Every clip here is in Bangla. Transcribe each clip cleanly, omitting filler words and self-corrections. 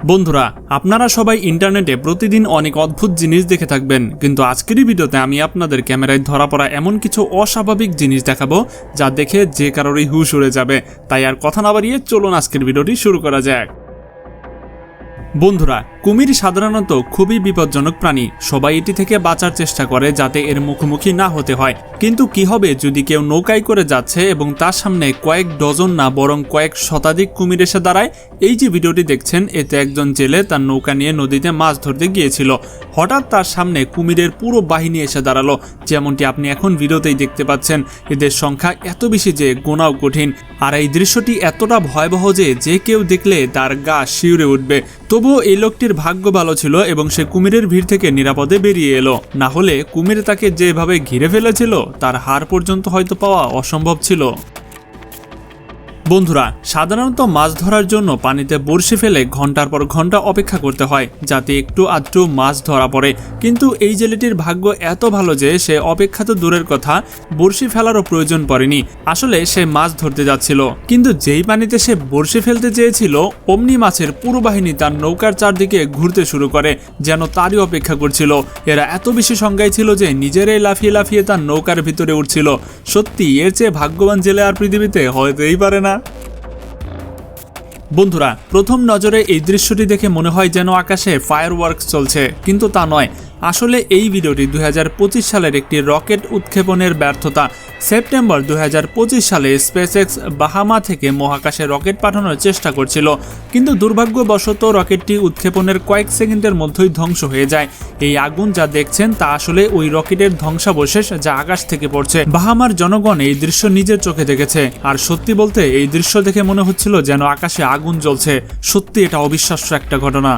বন্ধুরা, আপনারা সবাই ইন্টারনেটে প্রতিদিন অনেক অদ্ভুত জিনিস দেখে থাকবেন, কিন্তু আজকের ভিডিওতে আমি আপনাদের ক্যামেরায় ধরা পড়া এমন কিছু অস্বাভাবিক জিনিস দেখাবো যা দেখে যে কারোরই হুঁশ উড়ে যাবে। তাই আর কথা না বাড়িয়ে চলুন আজকের ভিডিওটি শুরু করা যাক। বন্ধুরা, কুমির সাধারণত খুবই বিপজ্জনক প্রাণী। সবাই এটি থেকে বাঁচার চেষ্টা করে যাতে এর মুখোমুখি না হতে হয়। কিন্তু কি হবে যদি কেউ নৌকায় করে যাচ্ছে এবং তার সামনে কয়েক ডজন না বরং কয়েক শতাধিক কুমির এসে দাঁড়ায়? এই যে ভিডিওটি দেখছেন, এতে একজন জেলে তার নৌকা নিয়ে নদীতে মাছ ধরতে গিয়েছিল। হঠাৎ তার সামনে কুমিরের পুরো বাহিনী এসে দাঁড়ালো, যেমনটি আপনি এখন ভিডিওতেই দেখতে পাচ্ছেন। এদের সংখ্যা এত বেশি যে গোনাও কঠিন। আর এই দৃশ্যটি এতটা ভয়াবহ যে কেউ দেখলে তার গা শিউরে উঠবে। তবুও এই লোকটির ভাগ্য ভালো ছিল এবং সে কুমিরের ভিড় থেকে নিরাপদে বেরিয়ে এলো। না হলে কুমির তাকে যেভাবে ঘিরে ফেলেছিল তার হাড় পর্যন্ত হয়তো পাওয়া অসম্ভব ছিল। বন্ধুরা, সাধারণত মাছ ধরার জন্য পানিতে বড়শি ফেলে ঘন্টার পর ঘন্টা অপেক্ষা করতে হয় যাতে একটু আধটু মাছ ধরা পড়ে। কিন্তু এই জেলেটির ভাগ্য এত ভালো যে সে অপেক্ষা তো দূরের কথা, বড়শি ফেলারও প্রয়োজন পড়েনি। আসলে সে মাছ ধরতে যাচ্ছিল, কিন্তু যেই পানিতে সে বড়শি ফেলতে চেয়েছিল অমনি মাছের পুরো বাহিনী তার নৌকার চারদিকে ঘুরতে শুরু করে, যেন তারই অপেক্ষা করছিল। এরা এত বেশি সংখ্যায় ছিল যে নিজেরাই লাফিয়ে লাফিয়ে তার নৌকার ভিতরে উঠছিল। সত্যি এর চেয়ে ভাগ্যবান জেলে আর পৃথিবীতে হতেই পারে না। বন্ধুরা, প্রথম নজরে এই দৃশ্যটি দেখে মনে হয় যেন আকাশে ফায়ারওয়ার্কস চলছে, কিন্তু তা নয়। আসলে এই ভিডিওটি 2025 সালের একটি রকেট উৎক্ষেপণের ব্যর্থতা। সেপ্টেম্বর 2025 সালে স্পেসএক্স বাহামা থেকে মহাকাশে রকেট পাঠানোর চেষ্টা করছিল, কিন্তু দুর্ভাগ্যবশত রকেটটি উৎক্ষেপণের কয়েক সেকেন্ডের মধ্যেই ধ্বংস হয়ে যায়। এই আগুন যা দেখছেন তা আসলে ওই রকেটের ধ্বংসাবশেষ যা আকাশ থেকে পড়ছে। বাহামার জনগণ এই দৃশ্য নিজের চোখে দেখেছে, আর সত্যি বলতে এই দৃশ্য দেখে মনে হচ্ছিল যেন আকাশে আগুন জ্বলছে। সত্যি এটা অবিশ্বাস্য একটা ঘটনা।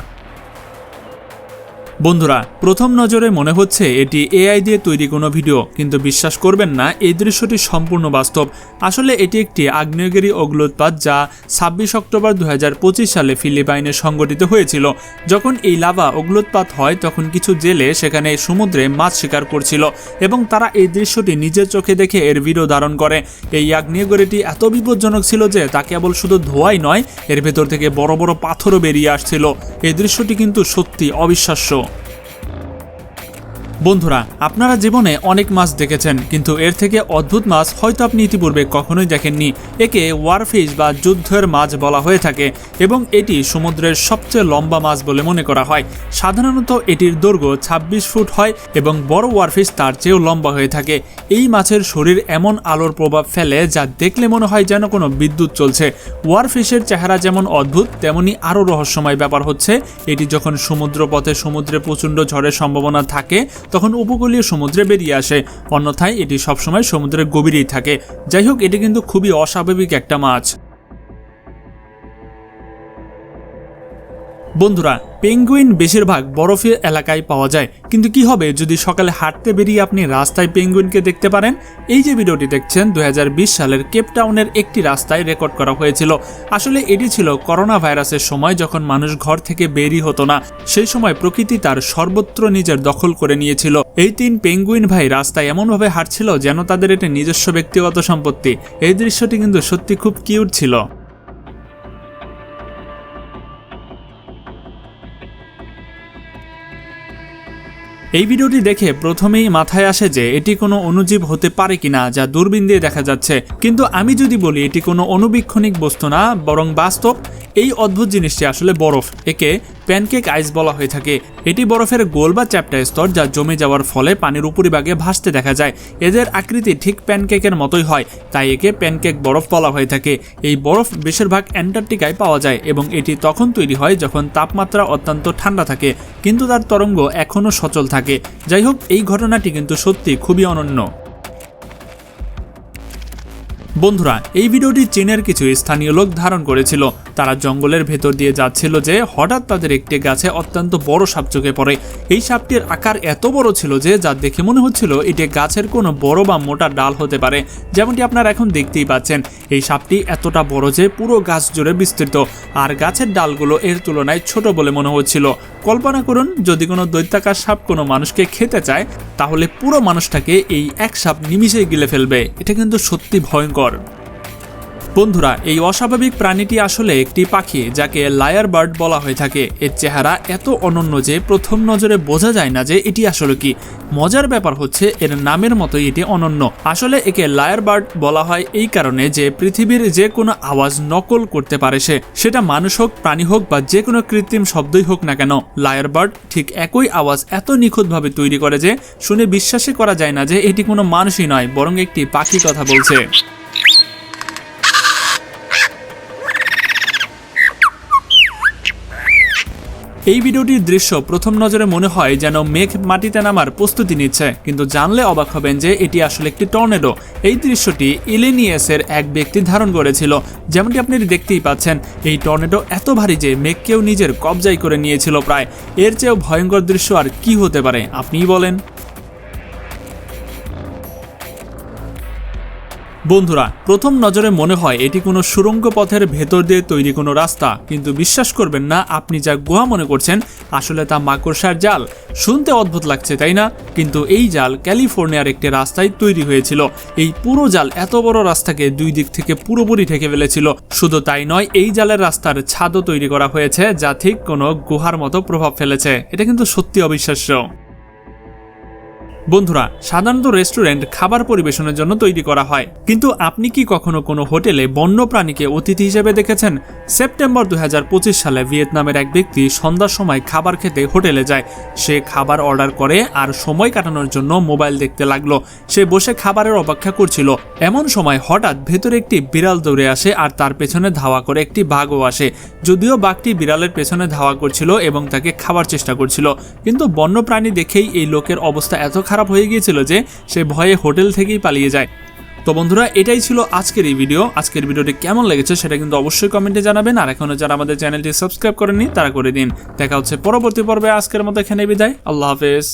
বন্ধুরা, প্রথম নজরে মনে হচ্ছে এটি এআই দিয়ে তৈরি কোনো ভিডিও, কিন্তু বিশ্বাস করবেন না, এই দৃশ্যটি সম্পূর্ণ বাস্তব। আসলে এটি একটি আগ্নেয়গিরি অগ্ন্যুৎপাত যা 26 অক্টোবর 2025 সালে ফিলিপাইনে সংঘটিত হয়েছিল। যখন এই লাভা অগ্ন্যুৎপাত হয় তখন কিছু জেলে সেখানে সমুদ্রে মাছ শিকার করছিল এবং তারা এই দৃশ্যটি নিজের চোখে দেখে এর ভিডিও ধারণ করে। এই আগ্নেয়গিরিটি এত বিপজ্জনক ছিল যে তা কেবল শুধু ধোঁয়াই নয়, এর ভেতর থেকে বড় বড় পাথরও বেরিয়ে আসছিল। এই দৃশ্যটি কিন্তু সত্যি অবিশ্বাস্য। বন্ধুরা, আপনারা জীবনে অনেক মাছ দেখেছেন, কিন্তু এর থেকে অদ্ভুত মাছ হয়তো আপনি ইতিপূর্বে কখনোই দেখেননি। একে ওয়ারফিশ বা যুদ্ধের মাছ বলা হয়ে থাকে এবং এটি সমুদ্রের সবচেয়ে লম্বা মাছ বলে মনে করা হয়। সাধারণত এটির দৈর্ঘ্য 26 ফুট হয় এবং বড় ওয়ারফিশ তার চেয়েও লম্বা হয়ে থাকে। এই মাছের শরীর এমন আলোর প্রভাব ফেলে যা দেখলে মনে হয় যেন কোনো বিদ্যুৎ চলছে। ওয়ারফিশের চেহারা যেমন অদ্ভুত, তেমনি আরও রহস্যময় ব্যাপার হচ্ছে এটি যখন সমুদ্রপথে সমুদ্রে প্রচণ্ড ঝড়ের সম্ভাবনা থাকে তখন উপকূলীয় সমুদ্রে বেরিয়ে আসে, অন্যথায় এটি সবসময় সমুদ্রের গভীরেই থাকে। যাই হোক, এটি কিন্তু খুবই অস্বাভাবিক একটা মাছ। বন্ধুরা, পেঙ্গুইন বেশিরভাগ বরফের এলাকায় পাওয়া যায়, কিন্তু কি হবে যদি সকালে হাঁটতে বেরিয়ে আপনি রাস্তায় পেঙ্গুইনকে দেখতে পারেন? এই যে ভিডিওটি দেখছেন 2020 সালের কেপটাউনের একটি রাস্তায় রেকর্ড করা হয়েছিল। আসলে এটি ছিল করোনা ভাইরাসের সময়, যখন মানুষ ঘর থেকে বেরই হতো না। সেই সময় প্রকৃতি তার সর্বত্র নিজের দখল করে নিয়েছিল। এই 3 পেঙ্গুইন ভাই রাস্তায় এমনভাবে হাঁটছিল যেন তাদের এটি নিজস্ব ব্যক্তিগত সম্পত্তি। এই দৃশ্যটি কিন্তু সত্যি খুব কিউট ছিল। এই ভিডিওটি দেখে প্রথমেই মাথায় আসে যে এটি কোনো অণুজীব হতে পারে কিনা যা দূরবীন দিয়ে দেখা যাচ্ছে, কিন্তু আমি যদি বলি এটি কোনো অণুবীক্ষণিক বস্তু না বরং বাস্তব। এই অদ্ভুত জিনিসটি আসলে বরফ। একে প্যানকেক আইস বলা হয়ে থাকে। এটি বরফের গোল বা চ্যাপ্টা স্তর যা জমে যাওয়ার ফলে পানির উপরিভাগে ভাসতে দেখা যায়। এদের আকৃতি ঠিক প্যানকেকের মতোই হয়, তাই একে প্যানকেক বরফ বলা হয়ে থাকে। এই বরফ বেশিরভাগ অ্যান্টার্কটিকায় পাওয়া যায় এবং এটি তখন তৈরি হয় যখন তাপমাত্রা অত্যন্ত ঠান্ডা থাকে, কিন্তু তার তরঙ্গ এখনও সচল থাকে। যাই হোক, এই ঘটনাটি কিন্তু সত্যি খুবই অনন্য। বন্ধুরা, এই ভিডিওটি চীনের কিছু স্থানীয় লোক ধারণ করেছিল। তারা জঙ্গলের ভেতর দিয়ে যাচ্ছিল যে হঠাৎ তাদের একটি গাছে অত্যন্ত বড় সাপ চোখে পড়ে। এই সাপটির আকার এত বড় ছিল যে যা দেখে মনে হচ্ছিল এটি গাছের কোনো বড় বা মোটা ডাল হতে পারে, যেমনটি আপনারা এখন দেখতেই পাচ্ছেন। এই সাপটি এতটা বড় যে পুরো গাছ জুড়ে বিস্তৃত, আর গাছের ডালগুলো এর তুলনায় ছোট বলে মনে হচ্ছিল। কল্পনা করুন, যদি কোনো দৈত্যাকার সাপ কোনো মানুষকে খেতে চায় তাহলে পুরো মানুষটাকে এই এক সাপ নিমিষেই গিলে ফেলবে। এটা কিন্তু সত্যি ভয়ঙ্কর। বন্ধুরা, এই অস্বাভাবিক প্রাণীটি আসলে একটি পাখি যাকে লায়ার বার্ড বলা হয়ে থাকে। এর চেহারা এত অনন্য যে প্রথম নজরে বোঝা যায় না যে এটি আসলে কি। মজার ব্যাপার হচ্ছে এর নামের মতোই এটি অনন্য। আসলে একে লায়ার বার্ড বলা হয় এই কারণে যে পৃথিবীর যে কোনো আওয়াজ নকল করতে পারে সে, সেটা মানুষ হোক, প্রাণী হোক বা যে কোনো কৃত্রিম শব্দই হোক না কেন। লায়ার বার্ড ঠিক একই আওয়াজ এত নিখুঁতভাবে তৈরি করে যে শুনে বিশ্বাসই করা যায় না যে এটি কোনো মানুষই নয়, বরং একটি পাখি কথা বলছে। এই ভিডিওটির দৃশ্য প্রথম নজরে মনে হয় যেন মেঘ মাটিতে নামার প্রস্তুতি নিচ্ছে, কিন্তু জানলে অবাক হবেন যে এটি আসলে একটি টর্নেডো। এই দৃশ্যটি ইলিনিয়াসের এক ব্যক্তি ধারণ করেছিল। যেমনটি আপনি দেখতেই পাচ্ছেন, এই টর্নেডো এত ভারী যে মেঘকেও নিজের কবজায় করে নিয়েছিল প্রায়। এর চেয়েও ভয়ঙ্কর দৃশ্য আর কি হতে পারে, আপনিই বলেন। বন্ধুরা, প্রথম নজরে মনে হয় এটি কোনো সুড়ঙ্গ পথের ভেতর দিয়ে তৈরি কোনো রাস্তা, কিন্তু বিশ্বাস করবেন না, আপনি যা গুহা মনে করছেন আসলে তা মাকড়সার জাল। শুনতে অদ্ভুত লাগছে তাই না? কিন্তু এই জাল ক্যালিফোর্নিয়ার একটি রাস্তায় তৈরি হয়েছিল। এই পুরো জাল এত বড় রাস্তাকে দুই দিক থেকে পুরোপুরি ঢেকে ফেলেছিল। শুধু তাই নয়, এই জালের রাস্তার ছাদও তৈরি করা হয়েছে যা ঠিক কোনো গুহার মতো প্রভাব ফেলেছে। এটা কিন্তু সত্যি অবিশ্বাস্য। বন্ধুরা, সাধারণত রেস্টুরেন্ট খাবার পরিবেশনের জন্য তৈরি করা হয়, কিন্তু আপনি কি কখনো কোনো হোটেলে বন্য প্রাণীকে অতিথি হিসেবে দেখেছেন? সেপ্টেম্বর 2025 সালে ভিয়েতনামের এক ব্যক্তি সন্ধ্যার সময় খাবার খেতে হোটেলে যায়। সে খাবার অর্ডার করে আর সময় কাটানোর জন্য মোবাইল দেখতে লাগলো। সে বসে খাবারের অপেক্ষা করছিল। এমন সময় হঠাৎ ভেতরে একটি বিড়াল দৌড়ে আসে আর তার পেছনে ধাওয়া করে একটি বাঘও আসে। যদিও বাঘটি বিড়ালের পেছনে ধাওয়া করছিল এবং তাকে খাবার চেষ্টা করছিল, কিন্তু বন্য প্রাণী দেখেই এই লোকের অবস্থা এত খারাপ হয়ে গিয়েছিল যে সে ভয়ে হোটেল থেকেই পালিয়ে যায়। তো বন্ধুরা, এটাই ছিল আজকের এই ভিডিও। আজকের ভিডিওটি কেমন লেগেছে সেটা কিন্তু অবশ্যই কমেন্টে জানাবেন, আর এখনো যারা আমাদের চ্যানেলটি সাবস্ক্রাইব করেননি তারা করে দিন। দেখা হচ্ছে পরবর্তী পর্বে। আজকের মতো এখানে বিদায়। আল্লাহ হাফেজ।